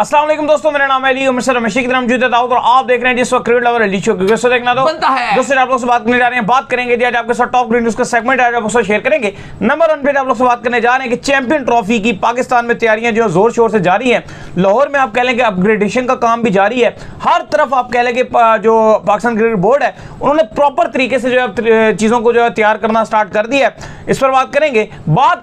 अस्सलाम वालेकुम दोस्तों, मेरा नाम है अली उमर रमेश की तरह मौजूद है और आप देख रहे हैं जिस वक्त क्रिकेट लवर अली शो क्योंकि देखना तो बनता है। दोस्तों आप लोग से बात करने जा रहे हैं, बात करेंगे आज आपके साथ टॉप ग्रीन न्यूज़ का सेगमेंट आज आप उसको शेयर करेंगे। नंबर 1 पे आप लोग से बात करने जा रहे हैं कि चैंपियन ट्रॉफी की पाकिस्तान में तैयारियां जो जोर शोर से जारी है। लाहौर में आप कह लें कि अपग्रेडेशन का काम भी जारी है। हर तरफ आप कह लें कि जो पाकिस्तान क्रिकेट बोर्ड है उन्होंने प्रॉपर तरीके से जो है चीज़ों को जो है तैयार करना स्टार्ट कर दिया है। इस पर बात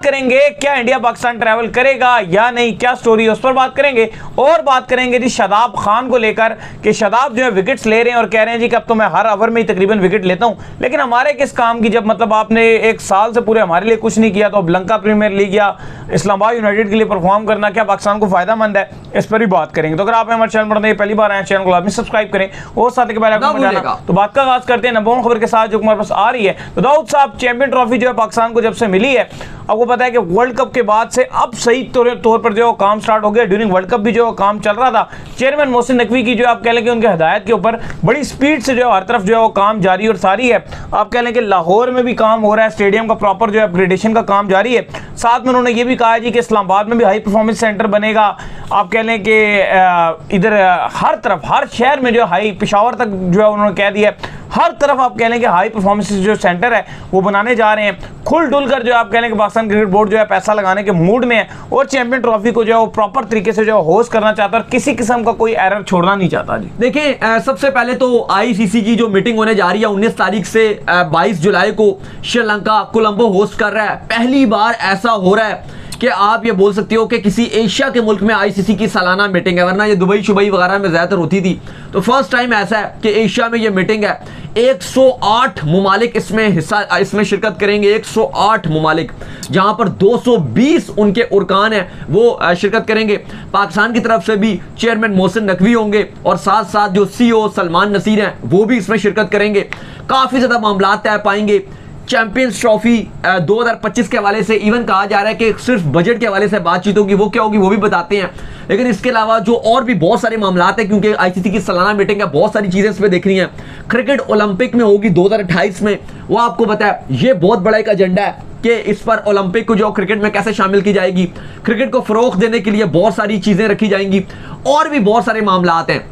करेंगे क्या इंडिया पाकिस्तान ट्रैवल करेगा या नहीं, क्या स्टोरी है उस पर बात करेंगे। और बात करेंगे जी शादाब खान को लेकर कि शादाब जो है विकेट्स ले रहे हैं और कह रहे हैं जी कि अब तो मैं हर ओवर में ही तकरीबन विकेट लेता हूं, लेकिन हमारे किस काम की, जब मतलब आपने एक साल से पूरे हमारे लिए कुछ नहीं किया तो अब लंका प्रीमियर लीग या इस्लामाबाद यूनाइटेड के लिए परफॉर्म करना क्या पाकिस्तान को फायदा मंद है, इस पर भी बात करेंगे। तो अगर आप हमारे चैनल पर पहली बार आए चैनल को लाजमी सब्सक्राइब करें और साथ के बारे में तो बात का आगाज करते हैं नंबर 1 खबर के साथ जो हमारे पास आ रही है। तो दाऊद साहब, चैंपियन ट्रॉफी जो है पाकिस्तान को जब से मिली है, आपको पता है कि वर्ल्ड कप के बाद से अब सही तौर पर जो काम स्टार्ट हो गया। ड्यूरिंग वर्ल्ड कप भी जो काम चल रहा था, चेयरमैन मोहसिन नकवी की जो आप कह लें कि उनके हिदायत के ऊपर बड़ी स्पीड से जो हर तरफ जो है वो काम जारी और सारी है। आप कह लें कि लाहौर में भी काम हो रहा है, स्टेडियम का प्रॉपर जो है अपग्रेडेशन का काम जारी है। साथ में उन्होंने ये भी कहा जी कि इस्लामाबाद में भी हाई परफॉर्मेंस सेंटर बनेगा। आप कह लें कि इधर हर तरफ हर शहर में जो हाई, पेशावर तक जो है उन्होंने कह दिया हर तरफ आप कह लें कि हाई परफॉर्मेंस जो सेंटर है वो बनाने जा रहे हैं। खुल डुल कर जो आप कह लें कि पाकिस्तान क्रिकेट बोर्ड जो है पैसा लगाने के मूड में है और चैंपियन ट्रॉफी को जो है वो प्रॉपर तरीके से जो है होस्ट करना चाहता है और किसी किस्म का कोई एरर छोड़ना नहीं चाहता। जी देखिए, सबसे पहले तो आईसीसी की जो मीटिंग होने जा रही है 19 तारीख से 22 जुलाई को श्रीलंका कोलंबो होस्ट कर रहा है। पहली बार ऐसा हो रहा है कि आप ये बोल सकते हो कि किसी एशिया के मुल्क में आईसीसी की सालाना मीटिंग है, वरना ये दुबई शुबई वगैरह में ज्यादातर होती थी। तो फर्स्ट टाइम ऐसा है कि एशिया में ये मीटिंग है। 108 मुमालिक इसमें शिरकत करेंगे। 108 मुमालिक, जहां पर 220 उनके उरकान हैं वो शिरकत करेंगे। पाकिस्तान की तरफ से भी चेयरमैन मोहसिन नकवी होंगे और साथ साथ जो सीईओ सलमान नसीर हैं वो भी इसमें शिरकत करेंगे। काफी ज्यादा मामला तय पाएंगे। चैंपियंस ट्रॉफी 2025 के हवाले से इवन कहा जा रहा है कि सिर्फ बजट के हवाले से बातचीत होगी, वो क्या होगी वो भी बताते हैं। लेकिन इसके अलावा जो और भी बहुत सारे मामला हैं, क्योंकि आईसीसी की सालाना मीटिंग है, बहुत सारी चीजें इसमें देखनी है। क्रिकेट ओलंपिक में होगी 2028 में, वो आपको पता है ये बहुत बड़ा एक एजेंडा है कि इस पर ओलंपिक को जो क्रिकेट में कैसे शामिल की जाएगी। क्रिकेट को फरोग देने के लिए बहुत सारी चीजें रखी जाएंगी और भी बहुत सारे मामला हैं।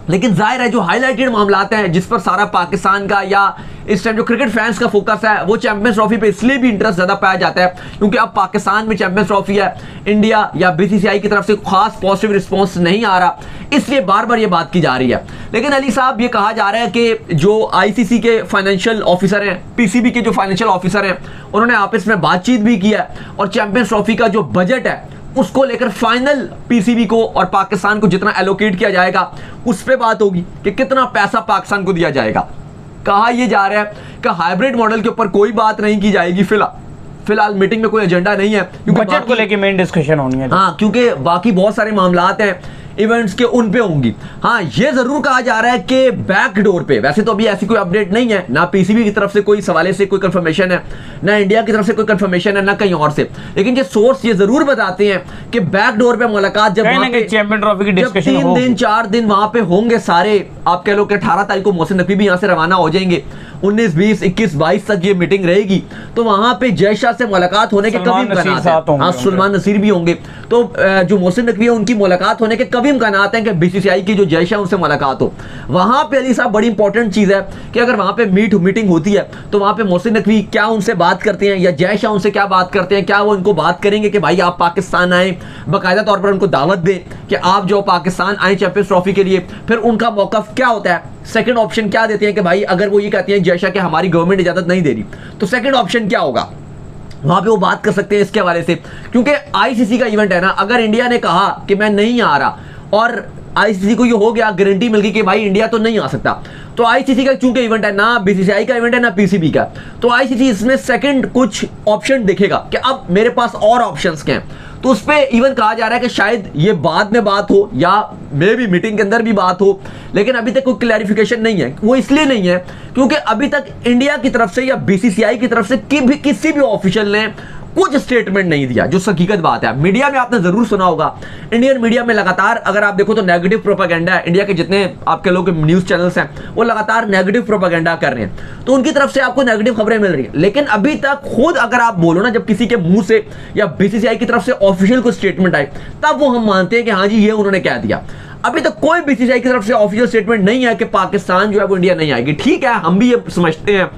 लेकिन जाहिर है जो हाईलाइटेड मामला हैं जिस पर सारा पाकिस्तान का या इस टाइम जो क्रिकेट फैंस का फोकस है वो चैंपियंस ट्रॉफी पे इसलिए भी इंटरेस्ट ज्यादा पाया जाता है क्योंकि अब पाकिस्तान में चैंपियंस ट्रॉफी है। इंडिया या बीसीसीआई की तरफ से खास पॉजिटिव रिस्पांस नहीं आ रहा, इसलिए बार बार ये बात की जा रही है। लेकिन अली साहब, ये कहा जा रहा है कि जो आईसीसी के फाइनेंशियल ऑफिसर हैं, पीसीबी के जो फाइनेंशियल ऑफिसर हैं, उन्होंने आपस में बातचीत भी की है और चैंपियंस ट्रॉफी का जो बजट है उसको लेकर फाइनल पीसीबी को और पाकिस्तान को जितना एलोकेट किया जाएगा उस पे बात होगी कि कितना पैसा पाकिस्तान को दिया जाएगा। कहा यह जा रहा है कि हाइब्रिड मॉडल के ऊपर कोई बात नहीं की जाएगी। फिलहाल मीटिंग में कोई एजेंडा नहीं है क्योंकि बजट को लेकर मेन डिस्कशन होनी है। हाँ, क्योंकि बाकी बहुत सारे मामलात हैं इवेंट्स के, उन पे होंगी। हाँ, ये जरूर कहा जा रहा है कि बैकडोर पे, वैसे तो अभी ऐसी कोई अपडेट नहीं है, ना पीसीबी की तरफ से कोई सवाले से कोई कंफर्मेशन है, ना इंडिया की तरफ से कोई कंफर्मेशन है, ना कहीं और से। लेकिन ये सोर्स ये जरूर बताते हैं कि बैकडोर पे मुलाकात जब चैंपियन ट्रॉफी की डिस्कशन 3 दिन 4 दिन वहां पे होंगे सारे। आप कह लो कि 18 तारीख को मोहसिन नकवी भी यहाँ से रवाना हो जाएंगे। 19, 20, 21, 22 तक ये मीटिंग रहेगी। तो वहां पे जय शाह से मुलाकात होने के कभी इम्कानात हैं। हाँ, सलमान नसीर भी होंगे। तो जो मोहसिन नकवी है उनकी मुलाकात होने के कभी इम्कानात हैं कि बीसीसीआई की जो जय शाह उनसे मुलाकात हो। वहां पे अली साहब बड़ी इंपॉर्टेंट चीज है कि अगर वहां पे मीटिंग होती है तो वहां पे मोहसिन नकवी क्या उनसे बात करते हैं या जय शाह उनसे क्या बात करते हैं। क्या वो उनको बात करेंगे कि भाई आप पाकिस्तान आए, बाकायदा तौर पर उनको दावत दें कि आप जो पाकिस्तान आए चैंपियंस ट्रॉफी के लिए। फिर उनका मौकफ क्या होता है, सेकंड ऑप्शन क्या देते हैं कि भाई अगर वो ये कहती हैं जय शाह कि हमारी गवर्नमेंट इजाजत नहीं दे रही, तो सेकंड ऑप्शन क्या होगा, वहां पे वो बात कर सकते हैं इसके हवाले से। क्योंकि आईसीसी का इवेंट है ना, अगर इंडिया ने कहा कि मैं नहीं आ रहा और आईसीसी को ये हो गया, गारंटी मिल गई कि भाई इंडिया तो नहीं आ सकता, तो आईसीसी का चूंकि इवेंट है, ना बीसीसीआई का इवेंट है ना पीसीबी का, तो आईसीसी इसमें सेकंड कुछ ऑप्शन देखेगा कि अब मेरे पास और ऑप्शंस क्या हैं। तो उस पर इवन कहा जा रहा है कि शायद ये बाद में बात हो या मे भी मीटिंग के अंदर भी बात हो, लेकिन अभी तक कोई क्लैरिफिकेशन नहीं है। वो इसलिए नहीं है क्योंकि अभी तक इंडिया की तरफ से या बीसीसीआई की तरफ से किसी भी ऑफिशियल ने कुछ स्टेटमेंट नहीं दिया, जो हकीकत बात है। मीडिया में आपने जरूर सुना होगा, इंडियन मीडिया में लगातार अगर आप देखो तो नेगेटिव प्रोपेगेंडा है। इंडिया के जितने आपके लोग न्यूज चैनल्स हैं वो लगातार नेगेटिव प्रोपेगेंडा कर रहे हैं, तो उनकी तरफ से आपको नेगेटिव खबरें मिल रही हैं। लेकिन अभी तक खुद अगर आप बोलो ना, जब किसी के मुंह से या बीसीसीआई की तरफ से ऑफिशियल कोई स्टेटमेंट आए, तब वो हम मानते हैं कि हाँ जी ये उन्होंने कह दिया। अभी तक कोई बीसीसीआई की तरफ से ऑफिशियल स्टेटमेंट नहीं है कि पाकिस्तान जो है वो इंडिया नहीं आएगी। ठीक है, हम भी ये समझते हैं,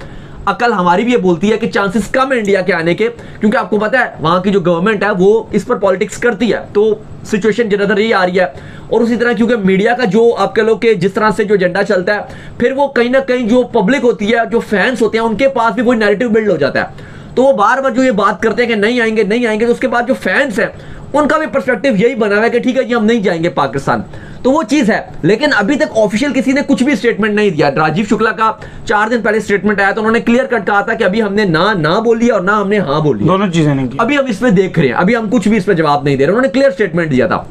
अकल हमारी भी ये बोलती है कि चांसेस कम है इंडिया के आने के, क्योंकि आपको पता है वहां की जो गवर्नमेंट है वो इस पर पॉलिटिक्स करती है, तो सिचुएशन ज्यादातर यही आ रही है। और उसी तरह क्योंकि मीडिया का जो आपके लोग के जिस तरह से जो एजेंडा चलता है, फिर वो कहीं ना कहीं जो पब्लिक होती है, जो फैंस होते हैं, उनके पास भी कोई नैरेटिव बिल्ड हो जाता है। तो वो बार बार जो ये बात करते हैं कि नहीं आएंगे नहीं आएंगे, तो उसके बाद जो फैंस है उनका भी पर्सपेक्टिव यही बना हुआ है कि ठीक है जी हम नहीं जाएंगे पाकिस्तान, तो वो चीज है। लेकिन अभी तक ऑफिशियल किसी ने कुछ भी स्टेटमेंट नहीं दिया। राजीव शुक्ला का 4 दिन पहले स्टेटमेंट आया तो उन्होंने क्लियर कट कहा था कि अभी हमने ना बोली और ना हमने हाँ बोली, दोनों चीजें नहीं की। अभी हम इसमें देख रहे हैं, अभी हम कुछ भी इस पर जवाब नहीं दे रहे। उन्होंने क्लियर स्टेटमेंट दिया था।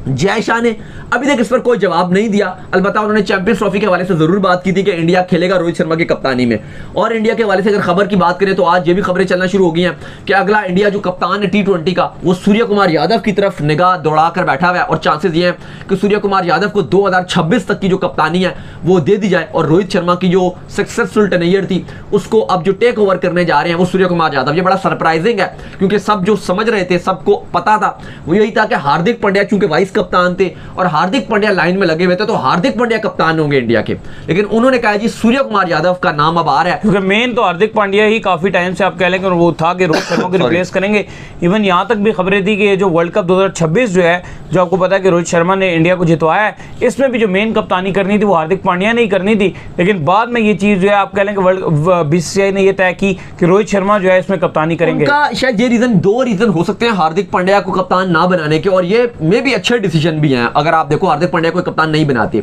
जय शाह ने अभी तक इस पर कोई जवाब नहीं दिया। अलबत्ता उन्होंने चैंपियंस ट्रॉफी के हवाले से जरूर बात की थी कि इंडिया खेलेगा रोहित शर्मा की कप्तानी में। और इंडिया के हवाले से अगर खबर की बात करें तो आज ये भी खबरें चलना शुरू हो गई हैं कि अगला इंडिया जो कप्तान है T20 का, वो सूर्य कुमार यादव की तरफ निगाह दौड़ाकर बैठा हुआ है। और चांसेस ये हैं कि सूर्य कुमार यादव को 2026 तक की जो कप्तानी है वो दे दी जाए, और रोहित शर्मा की जो सक्सेसफुल टेन्योर थी उसको अब जो टेक ओवर करने जा रहे हैं वो सूर्य कुमार यादव। ये बड़ा सरप्राइजिंग है, क्योंकि सब जो समझ रहे थे, सबको पता था, वो यही था कि हार्दिक पांड्या चूंकि वाइस कप्तान थे और हार्दिक पांड्या लाइन में लगे हुए थे, तो हार्दिक पांड्या कप्तान होंगे इंडिया के। लेकिन उन्होंने कहा जी सूर्य कुमार यादव का नाम अब आ रहा है, क्योंकि मेन तो हार्दिक पांड्या ही काफी टाइम से आप कह लेंगे वो था कि रोहित शर्मा को रिप्लेस करेंगे। इवन यहां तक भी खबरें थी कि ये जो वर्ल्ड कप 2026 जो है, जो आपको पता है कि रोहित शर्मा ने इंडिया को जितवाया है, इसमें भी जो मेन कप्तानी करनी थी वो हार्दिक पांड्या ने ही करनी थी। लेकिन बाद में ये चीज जो है आप कह लेंगे वर्ल्ड बीसीसीआई ने ये तय की कि रोहित शर्मा जो है इसमें कप्तानी करेंगे। उनका शायद ये रीजन, 2 रीजन हो सकते हैं हार्दिक पांड्या को कप्तान ना बनाने के, और ये मे भी अच्छे डिसीजन भी हैं। अगर आप देखो हार्दिक पांड्या को कप्तान नहीं बनाते,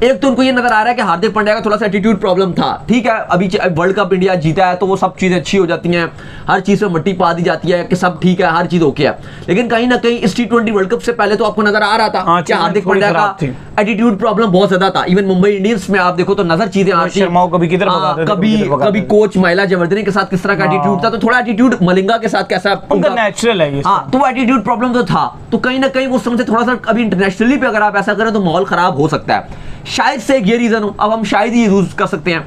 एक तो उनको ये नजर आ रहा है कि हार्दिक पांड्या का थोड़ा सा एटीट्यूड प्रॉब्लम था। ठीक है, अभी वर्ल्ड कप इंडिया जीता है तो वो सब चीजें अच्छी हो जाती हैं, हर चीज में मट्टी पा दी जाती है कि सब ठीक है, हर चीज ओके है। लेकिन कहीं ना कहीं इस T20 वर्ल्ड कप से पहले तो आपको नजर आ रहा था कि हार्दिक पांड्या का एटीट्यूड प्रॉब्लम बहुत ज्यादा था। इवन मुंबई इंडियंस में आप देखो तो नजर चीजें आती हैं, कभी किधर भगाते थे, कभी कोच महिला जवर्धनी के साथ किस तरह का एटीट्यूड था, तो थोड़ा एटीट्यूड मलिंगा के साथ कैसा उनका नेचुरल है। हाँ, तो एटीट्यूड प्रॉब्लम तो था, तो कहीं ना कहीं वो समझे थोड़ा सा अभी इंटरनेशनली पे अगर आप ऐसा करें तो माहौल खराब हो सकता है। शायद से एक ये रीजन हो, अब हम शायद ही यूज कर सकते हैं।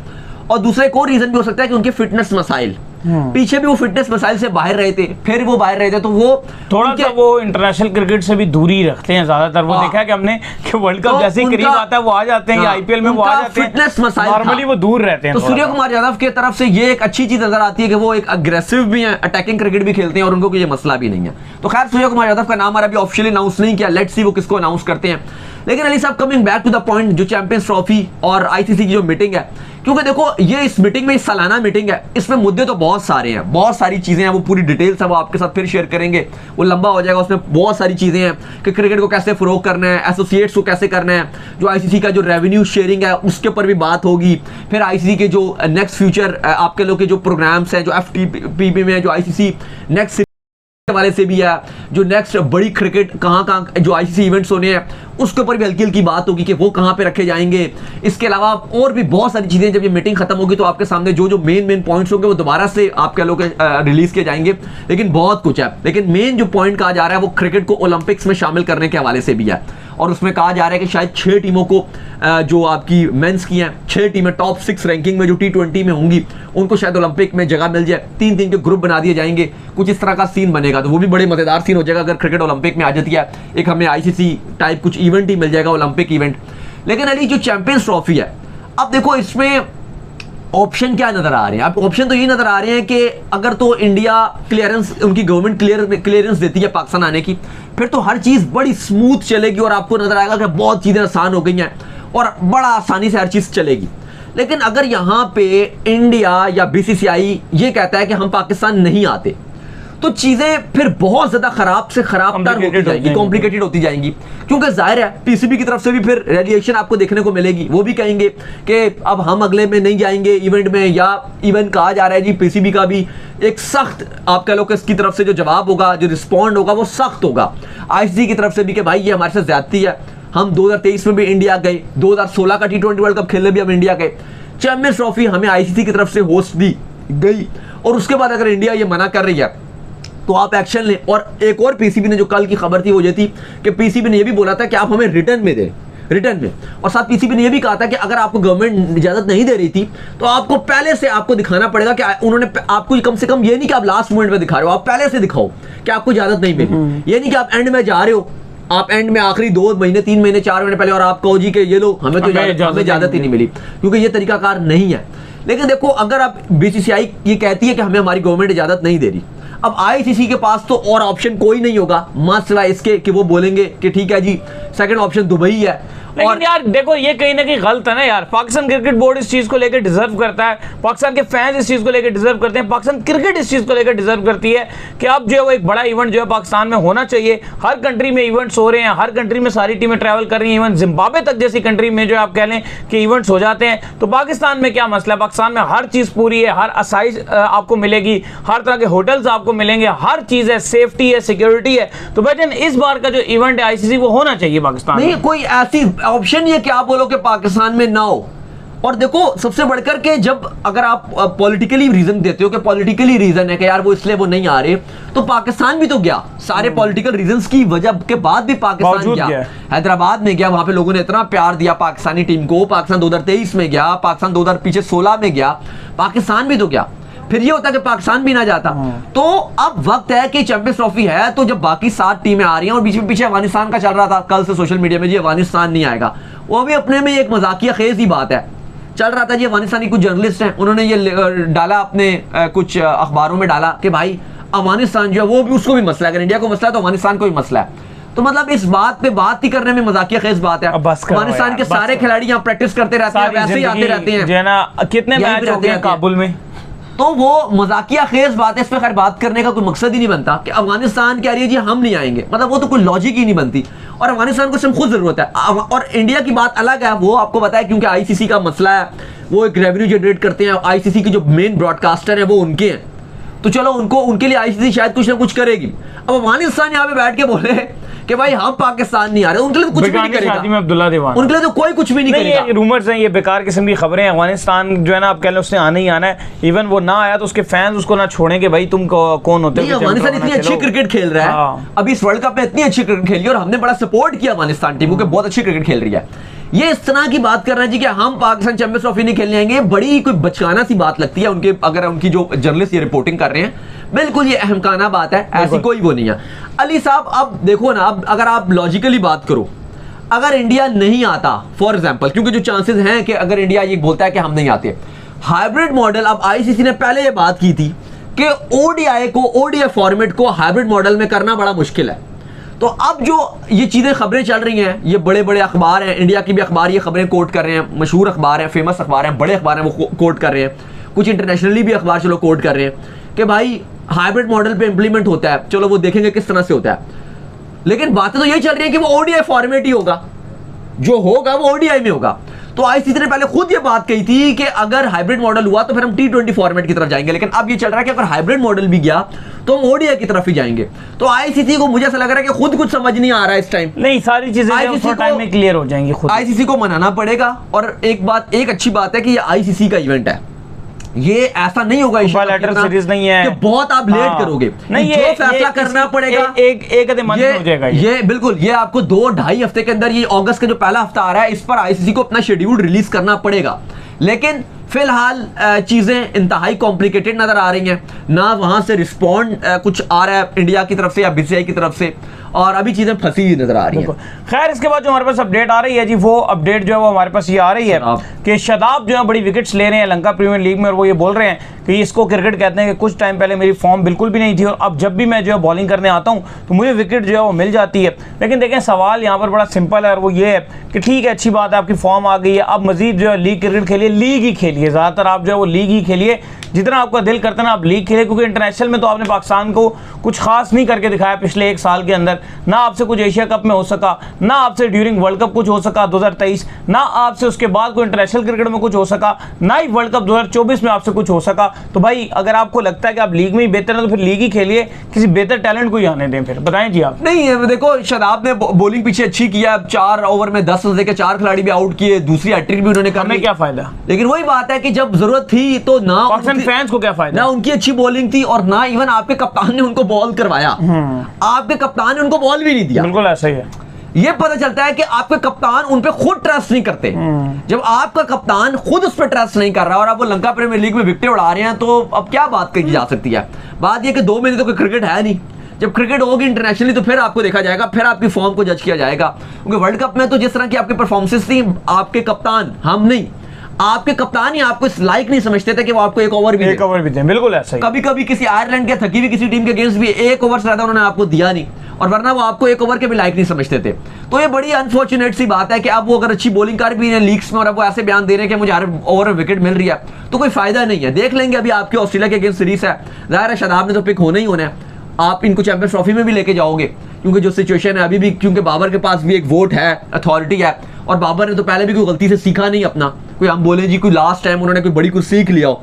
और दूसरा एक और रीजन भी हो सकता है कि उनके फिटनेस मसाइल, पीछे भी वो फिटनेस मसाइल से बाहर रहे थे, फिर वो बाहर रहे थे, तो वो थोड़ा सा वो इंटरनेशनल क्रिकेट से भी दूरी रखते हैं ज्यादातर। वो देखा है कि हमने कि वर्ल्ड कप जैसे ही करीब आता है वो आ जाते हैं, या आईपीएल में वो आ जाते हैं, फिटनेस मसाइल नॉर्मली वो दूर रहते हैं। तो सूर्य कुमार यादव की तरफ से ये एक अच्छी चीज नजर आती है कि वो एक अग्रेसिव भी है, अटैकिंग क्रिकेट भी खेलते हैं और उनको कोई ये मसला भी नहीं है। तो खैर सूर्य कुमार यादव का नाम अभी ऑफिशियली अनाउंस नहीं किया, लेट्स सी वो किसको अनाउंस करते हैं। लेकिन अली साहब, coming back to the point, जो चैंपियंस ट्रॉफी और आईसीसी की जो मीटिंग है, क्योंकि देखो ये इस मीटिंग में, इस सालाना मीटिंग है, इसमें मुद्दे तो बहुत सारे हैं, बहुत सारी चीजें हैं, वो पूरी डिटेल्स है वो आपके साथ फिर शेयर करेंगे, वो लंबा हो जाएगा। उसमें बहुत सारी चीजें हैं कि क्रिकेट को कैसे फरोग करना है, एसोसिएट्स को कैसे करना है, जो आईसीसी का जो रेवेन्यू शेयरिंग है उसके ऊपर भी बात होगी, फिर आईसीसी के जो नेक्स्ट फ्यूचर आपके लोग के जो प्रोग्राम्स हैं, जो एफटीपी में जो आईसीसी नेक्स्ट वाले से भी है, जो नेक्स्ट बड़ी क्रिकेट कहाँ जो आईसीसी इवेंट्स होने हैं उसके ऊपर भी हल्की हल्की बात होगी कि वो कहाँ पे रखे जाएंगे। इसके अलावा और भी बहुत सारी चीजें, जब ये मीटिंग खत्म होगी तो आपके सामने जो जो मेन पॉइंट्स होंगे वो दोबारा से आपके लोग रिलीज किए जाएंगे। लेकिन बहुत कुछ है, लेकिन मेन जो पॉइंट कहा जा रहा है वो क्रिकेट को ओलंपिक्स में शामिल करने के हवाले से भी है। और उसमें कहा जा रहा है कि शायद 6 टीमों को जो आपकी मेंस की हैं, 6 टीमें टॉप 6 रैंकिंग में जो T20 में होंगी उनको शायद ओलंपिक में जगह मिल जाए। 3-3 के ग्रुप बना दिए जाएंगे, कुछ इस तरह का सीन बनेगा, तो वो भी बड़े मजेदार सीन हो जाएगा अगर क्रिकेट ओलंपिक में आ जाती है। एक हमें आईसीसी टाइप कुछ इवेंट ही मिल जाएगा, ओलंपिक इवेंट। लेकिन अली जो चैंपियंस ट्रॉफी है, अब देखो इसमें ऑप्शन क्या नजर आ रहे हैं? अब ऑप्शन तो ये नजर आ रहे हैं कि अगर तो इंडिया क्लियरेंस, उनकी गवर्नमेंट क्लियरेंस देती है पाकिस्तान आने की, फिर तो हर चीज बड़ी स्मूथ चलेगी और आपको नजर आएगा कि बहुत चीजें आसान हो गई हैं और बड़ा आसानी से हर चीज चलेगी। लेकिन अगर यहां पे इंडिया या बीसीसीआई ये कहता है कि हम पाकिस्तान नहीं आते, तो चीजें फिर बहुत ज्यादा खराब से खराबतर होती जाएंगी, कॉम्प्लिकेटेड होती जाएंगी। क्योंकि जाहिर है पीसीबी की तरफ से भी फिर रेडिएशन आपको देखने को मिलेगी, वो भी कहेंगे कि अब हम अगले में नहीं जाएंगे इवेंट में, या इवन कहा जा रहा है जी पीसीबी का भी एक सख्त आप कह लो कि इसकी तरफ से जो जवाब होगा, जो रिस्पॉन्ड होगा वो सख्त होगा आईसीसी की तरफ से भी कि भाई ये हमारे साथ ज्यादती है। हम 2023 में भी इंडिया गए, 2016 का T20 वर्ल्ड कप खेलने भी हम इंडिया गए, चैंपियंस ट्रॉफी हमें आईसीसी की तरफ से होस्ट दी गई, और उसके बाद अगर इंडिया ये मना कर रही है तो आप एक्शन लें। और एक और पीसीबी ने जो कल की खबर थी वो ये थी कि पीसीबी ने ये भी बोला था कि आप हमें रिटर्न में दें, रिटर्न में। और साथ पीसीबी ने ये भी कहा था कि अगर आपको गवर्नमेंट इजाजत नहीं दे रही थी तो आपको पहले से आपको दिखाना पड़ेगा कि उन्होंने आपको कम से कम ये नहीं कि आप लास्ट मोमेंट में दिखा रहे हो, आप पहले से दिखाओ कि आपको इजाजत नहीं मिली। ये नहीं कि आप एंड में जा रहे हो, आप एंड में आखिरी 2 महीने 3 महीने 4 महीने पहले और आप कहो जी कि ये लो हमें तो इजाजत ही नहीं मिली, क्योंकि ये तरीकाकार नहीं है। लेकिन देखो, अगर आप बीसीसीआई ये कहती है कि हमें हमारी गवर्नमेंट इजाजत नहीं दे रही, अब आईसीसी के पास तो और ऑप्शन कोई नहीं होगा मत सिवाय इसके कि वो बोलेंगे कि ठीक है जी सेकंड ऑप्शन दुबई है। लेकिन यार देखो, ये कहीं ना कहीं गलत है ना यार। पाकिस्तान क्रिकेट बोर्ड इस चीज को लेकर डिजर्व करता है, पाकिस्तान के फैंस इस चीज को लेकर डिजर्व करते हैं, पाकिस्तान क्रिकेट इस चीज को लेकर डिजर्व करती है कि अब जो है वो एक बड़ा इवेंट जो है पाकिस्तान में होना चाहिए। हर कंट्री में इवेंट्स हो रहे हैं, हर कंट्री में सारी टीमें ट्रैवल कर रही हैं, इवन जिम्बाब्वे तक जैसी कंट्री में जो आप कह लें कि इवेंट्स हो जाते हैं। तो पाकिस्तान में क्या मसला है? पाकिस्तान में हर चीज पूरी है, हर असाइज आपको मिलेगी, हर तरह के होटल्स आपको मिलेंगे, हर चीज है, सेफ्टी है, सिक्योरिटी है। तो भाईजान इस बार का जो इवेंट है आईसीसी वो होना चाहिए पाकिस्तान में। नहीं, कोई ऐसी ऑप्शन ये क्या बोलो कि पाकिस्तान में ना हो। और देखो, सबसे बढ़कर के जब अगर आप पॉलिटिकली रीजन देते हो कि पॉलिटिकली रीजन है कि यार वो इसलिए वो नहीं आ रहे, तो पाकिस्तान भी तो गया, सारे पॉलिटिकल रीजंस की वजह के बाद भी पाकिस्तान गया, हैदराबाद में गया, वहां पे लोगों ने इतना प्यार दिया पाकिस्तानी टीम को। पाकिस्तान 2023 में गया, पाकिस्तान 2016 में गया, पाकिस्तान भी तो गया। फिर ये होता कि पाकिस्तान भी ना जाता। तो अब वक्त है कि चैंपियंस ट्रॉफी है, तो जब बाकी 7 टीमें आ रही हैं और बीच में पीछे अफगानिस्तान का चल रहा था कल से सोशल मीडिया में जी अफगानिस्तान नहीं आएगा, वो भी अपने में एक मजाकिया खेज ही बात है। चल रहा था जी अफगानिस्तानी कुछ जर्नलिस्ट हैं, उन्होंने ये डाला अपने कुछ अखबारों में डाला कि भाई अफगानिस्तान जो है वो भी उसको भी मसला है, अगर इंडिया को मसला है तो अफगानिस्तान को भी मसला है। तो मतलब इस बात पे बात ही करने में मजाकिया खेज बात है। अफगानिस्तान के सारे खिलाड़ी यहाँ प्रैक्टिस करते रहते हैं, वैसे ही आते रहते हैं, जो है ना, कितने मैच हो गए काबुल में। तो वो मजाकिया खेज बात है, इस पर खैर बात करने का कोई मकसद ही नहीं बनता कि अफगानिस्तान कह रही है जी हम नहीं आएंगे, मतलब वो तो कोई लॉजिक ही नहीं बनती। और अफगानिस्तान को सिर्फ खुद जरूरत है। और इंडिया की बात अलग है, वो आपको पता है क्योंकि आईसीसी का मसला है, वो एक रेवेन्यू जनरेट करते हैं, आईसीसी के जो मेन ब्रॉडकास्टर है वो उनके हैं, तो चलो उनके लिए आईसीसी शायद कुछ ना कुछ करेगी। अब अफगानिस्तान यहाँ पे बैठ के बोले कि भाई हम पाकिस्तान नहीं आ रहे, उनके लिए तो कुछ भी नहीं करेगा, अब्दुल्ला दीवान उनके लिए तो कोई कुछ भी नहीं करेगा। ये रूमर्स हैं, ये बेकार किस्म की खबरें हैं। अफगानिस्तान जो है ना, आप कह लें उसने आना ही आना है, इवन वो ना आया तो उसके फैंस उसको ना छोड़ेंगे, भाई तुम कौन होते हो। अफगानिस्तान इतनी अच्छी क्रिकेट खेल रहा है, अभी इस वर्ल्ड कप में इतनी अच्छी क्रिकेट खेली और हमने बड़ा सपोर्ट किया अफगानिस्तान टीम को, बहुत अच्छी क्रिकेट खेल रही है। ये इस तरह की बात कर रहे हैं जी कि हम पाकिस्तान चैंपियंस ट्रॉफी नहीं खेलने आएंगे, बड़ी कोई बचकाना सी बात लगती है उनके, अगर उनकी जो जर्नलिस्ट ये रिपोर्टिंग कर रहे हैं, बिल्कुल ये अहमकाना बात है, ऐसी कोई वो नहीं है। अली साहब, अब देखो ना, अब अगर आप लॉजिकली बात करो, अगर इंडिया नहीं आता फॉर एग्जांपल, क्योंकि जो चांसेस हैं कि अगर इंडिया ये बोलता है कि हम नहीं आते, हाइब्रिड मॉडल, अब आईसीसी ने पहले ये बात की थी कि ओडीआई फॉर्मेट को हाइब्रिड मॉडल में करना बड़ा मुश्किल है। तो अब जो ये चीजें खबरें चल रही हैं, ये बड़े बड़े अखबार हैं, इंडिया की भी अखबार ये खबरें कोट कर रहे हैं, मशहूर अखबार हैं, फेमस अखबार हैं, बड़े अखबार हैं, वो कोट कर रहे हैं, कुछ इंटरनेशनली भी अखबार चलो कोट कर रहे हैं कि भाई हाइब्रिड मॉडल पे इंप्लीमेंट होता है, चलो वो देखेंगे किस तरह से होता है। लेकिन बातें तो यही चल रही है कि वो ओडीआई फॉर्मेट ही होगा, जो होगा वो ओडीआई में होगा। तो आईसीसी ने पहले खुद ये बात कही थी कि अगर हाइब्रिड मॉडल हुआ तो फिर हम T20 फॉर्मेट की तरफ जाएंगे, लेकिन अब ये चल रहा है कि अगर हाइब्रिड मॉडल भी गया तो हम ओडीआई की तरफ ही जाएंगे। तो आईसीसी को मुझे ऐसा लग रहा है कि खुद कुछ समझ नहीं आ रहा है इस टाइम। नहीं, सारी चीजें आईसीसी टाइम में क्लियर हो जाएंगी खुद। आईसीसी को मनाना पड़ेगा। और एक अच्छी बात है कि ये आईसीसी का इवेंट है, ये ऐसा नहीं होगा सीरीज नहीं है कि बहुत आप लेट करोगे, नहीं, ये फैसला करना पड़ेगा एक हो जाएगा। ये बिल्कुल, ये आपको 2-2.5 हफ्ते के अंदर, ये अगस्त का जो पहला हफ्ता आ रहा है, इस पर आईसीसी को अपना शेड्यूल रिलीज करना पड़ेगा। लेकिन फिलहाल चीजें इंतहाई कॉम्प्लिकेटेड नजर आ रही हैं, ना वहां से रिस्पॉन्ड कुछ आ रहा है इंडिया की तरफ से या बीसीसीआई की तरफ से, और अभी चीजें फंसी हुई नजर आ रही हैं। खैर, इसके बाद जो हमारे पास अपडेट आ रही है जी, वो अपडेट जो है वो हमारे पास ये आ रही है कि शादाब जो है बड़ी विकेट्स ले रहे हैं लंका प्रीमियर लीग में, और वो ये बोल रहे हैं कि इसको क्रिकेट कहते हैं कि कुछ टाइम पहले मेरी फॉर्म बिल्कुल भी नहीं थी और अब जब भी मैं जो है बॉलिंग करने आता हूं तो मुझे विकेट जो है वो मिल जाती है। लेकिन देखें, सवाल यहाँ पर बड़ा सिंपल है, और वो ये है कि ठीक है, अच्छी बात है, आपकी फॉर्म आ गई है, अब मजीद जो है लीग क्रिकेट खेलिए, लीग ही खेलिए, ज़्यादातर आप जो है वो लीग ही खेलिए, जितना आपका दिल करता है ना आप लीग खेलिए, क्योंकि इंटरनेशनल में तो आपने पाकिस्तान को कुछ खास नहीं करके दिखाया पिछले 1 साल के अंदर। ना आपसे कुछ एशिया कप में हो सका, ना आपसे ड्यूरिंग वर्ल्ड कप कुछ हो सका 2023, ना आपसे उसके बाद कोई इंटरनेशनल क्रिकेट में कुछ हो सका, ना ही वर्ल्ड कप 2024 में आपसे कुछ हो सका। तो भाई अगर आपको लगता है कि आप लीग में ही बेहतर है तो फिर लीग ही खेलिए, किसी बेहतर टैलेंट को ही आने दें। फिर बताएं जी आप। नहीं देखो, शादाब ने बॉलिंग पीछे अच्छी किया, 4 ओवर में 10 रन देके 4 खिलाड़ी भी आउट किए, दूसरी हैट्रिक भी उन्होंने कर ली। क्या फायदा? लेकिन वही बात है कि जब जरूरत थी तो ना फैंस को क्या फायदा, ना उनकी अच्छी बॉलिंग थी और ना इवन आपके कप्तान ने उनको बॉल करवाया, आपके कप्तान ने उनको बॉल भी नहीं दिया। बिल्कुल ऐसा ही है। ये पता चलता है कि आपके कप्तान उन पे खुद ट्रस्ट नहीं करते। जब आपका कप्तान खुद उस पर ट्रस्ट नहीं कर रहा और आप वो लंका प्रीमियर लीग में विकेट उड़ा रहे हैं तो अब क्या बात कही जा सकती है। बात ये कि 2 महीने तो कोई क्रिकेट है नहीं, जब क्रिकेट होगी इंटरनेशनली तो फिर आपको देखा जाएगा, फिर आपकी फॉर्म को जज किया जाएगा। क्योंकि वर्ल्ड कप में तो जिस तरह की आपकी परफॉर्मेंसेस थी, आपके कप्तान, हम नहीं, आपके कप्तान ही आपको इस लायक नहीं समझते थे कि वो आपको एक ओवर भी दें। बिल्कुल ऐसा ही। कभी कभी किसी आयरलैंड के थकी हुई किसी टीम के अगेंस्ट भी 1 ओवर से ज्यादा उन्होंने आपको दिया नहीं, और वरना वो आपको 1 ओवर के भी लायक नहीं समझते थे। तो ये बड़ी अनफॉर्चुनेट सी बात है कि अब वो अगर अच्छी बॉलिंग कर भी हैं लीग्स में और अब वो ऐसे बयान दे रहे हैं कि मुझे हर ओवर में विकेट मिल रही है, तो कोई फायदा नहीं है। देख लेंगे, अभी आपके ऑस्ट्रेलिया के अगेंस्ट सीरीज है, जाहिर है शादाब ने तो पिक होना ही होना है। आप इनको चैंपियंस ट्रॉफी में भी लेके जाओगे, क्योंकि जो सिचुएशन है अभी भी, क्योंकि बाबर के पास भी एक वोट है, अथॉरिटी है, और बाबर ने तो पहले भी कोई गलती से सीखा नहीं अपना। कोई हम बोले जी कोई लास्ट टाइम उन्होंने कोई बड़ी कुछ सीख लिया हो,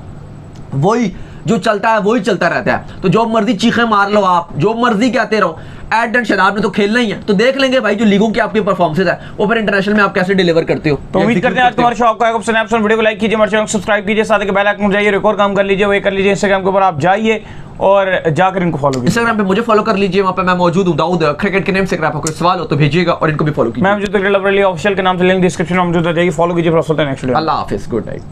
वही जो चलता है वही चलता रहता है। तो जो मर्जी चीखें मार लो, आप जो मर्जी कहते रहो, एट एंड शादाब ने तो खेलना ही है। तो देख लेंगे भाई जो लीगों की आपकी परफॉर्मेंस है वो फिर इंटरनेशनल में आप कैसे डिलीवर करते हो। तो उम्मीद करते हैं आज तुम्हारा शो आपको आएगा। स्नैपचैट वीडियो को लाइक कीजिए, हमारे चैनल को सब्सक्राइब कीजिए, साथ ही बेल आइकन पर जाइए, रिकॉर्ड काम कर लीजिए, वो कर लीजिए। इंस्टाग्राम के ऊपर आप जाइए और जाकर इनको फॉलो कीजिए। इंस्टाग्राम पे मुझे फॉलो कर लीजिए, वहां पे मैं मौजूद हूं, दाऊद क्रिकेट के नेम से। अगर आपको कोई सवाल हो तो भेजिएगा और इनको भी फॉलो कीजिए। मैं मुझे तो ऑफिशियल के नाम से लिंक डिस्क्रिप्शन में मौजूद है, जाइए फॉलो कीजिए। Next video. अल्लाह हाफिज, गुड नाइट।